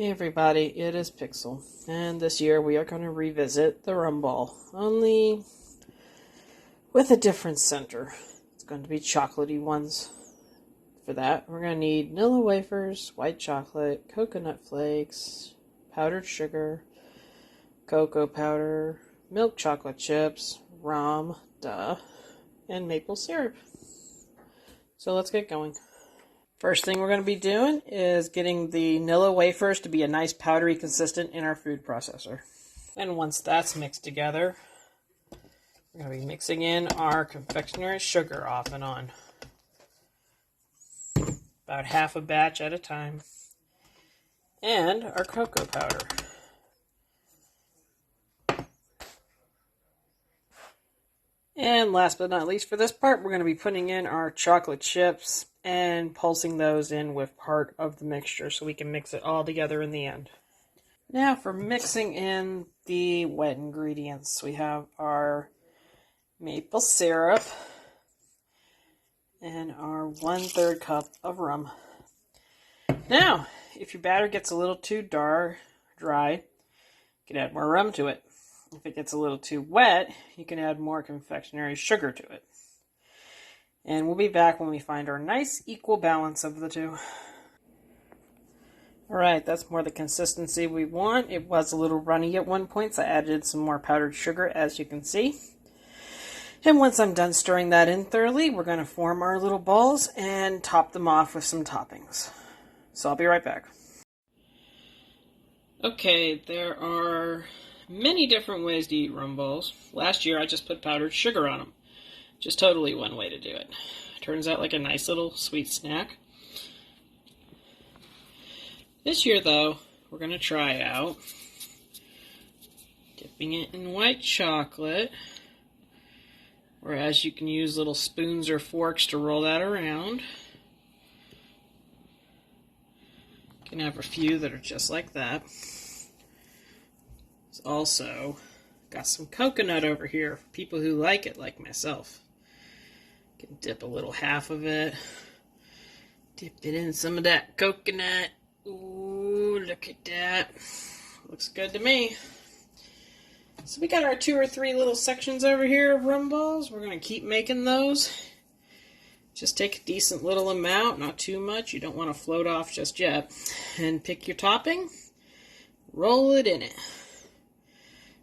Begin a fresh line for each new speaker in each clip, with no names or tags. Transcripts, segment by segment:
Hey everybody, it is Pixel, and this year we are going to revisit the rum ball, only with a different center. It's going to be chocolatey ones. For that, we're going to need vanilla wafers, white chocolate, coconut flakes, powdered sugar, cocoa powder, milk chocolate chips, rum, and maple syrup. So let's get going. First thing we're going to be doing is getting the vanilla wafers to be a nice powdery consistent in our food processor. And once that's mixed together, we're going to be mixing in our confectionery sugar off and on. About half a batch at a time. And our cocoa powder. And last but not least for this part, we're going to be putting in our chocolate chips and pulsing those in with part of the mixture so we can mix it all together in the end. Now for mixing in the wet ingredients, we have our maple syrup and our 1/3 cup of rum. Now, if your batter gets a little too dry, you can add more rum to it. If it gets a little too wet, you can add more confectionery sugar to it. And we'll be back when we find our nice equal balance of the two. Alright, that's more the consistency we want. It was a little runny at one point, so I added some more powdered sugar, as you can see. And once I'm done stirring that in thoroughly, we're going to form our little balls and top them off with some toppings. So I'll be right back. Okay, there are many different ways to eat rum balls. Last year I just put powdered sugar on them. Just totally one way to do it. Turns out like a nice little sweet snack. This year though, we're going to try out dipping it in white chocolate, whereas you can use little spoons or forks to roll that around. You can have a few that are just like that. It's also got some coconut over here for people who like it, like myself. You can dip a little half of it. Dip it in some of that coconut. Ooh, look at that. Looks good to me. So we got our 2 or 3 little sections over here of rum balls. We're going to keep making those. Just take a decent little amount, not too much. You don't want to float off just yet. And pick your topping. Roll it in it.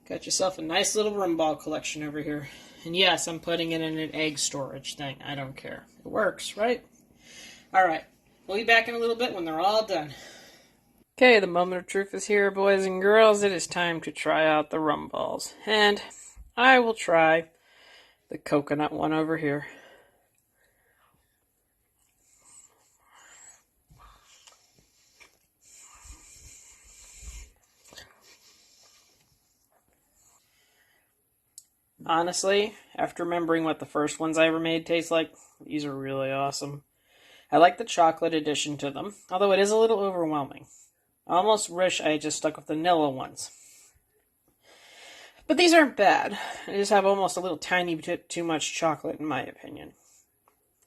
Got yourself a nice little rum ball collection over here. And yes, I'm putting it in an egg storage thing. I don't care. It works, right? Alright. We'll be back in a little bit when they're all done. Okay, the moment of truth is here, boys and girls. It is time to try out the rum balls. And I will try the coconut one over here. Honestly, after remembering what the first ones I ever made taste like, these are really awesome. I like the chocolate addition to them, although it is a little overwhelming. I almost wish I had just stuck with the vanilla ones. But these aren't bad. They just have almost a little tiny bit too much chocolate, in my opinion.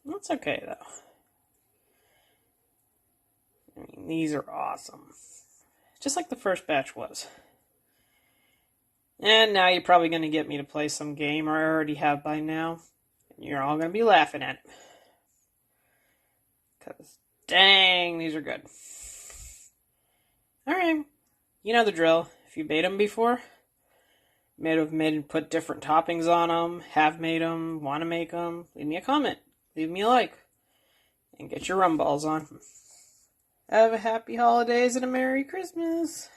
That's okay, though. I mean, these are awesome. Just like the first batch was. And now you're probably going to get me to play some game, or I already have by now. And you're all going to be laughing at it. Because, dang, these are good. Alright, you know the drill. If you made them before, put different toppings on them, have made them, want to make them, leave me a comment, leave me a like, and get your rum balls on. Have a happy holidays and a Merry Christmas.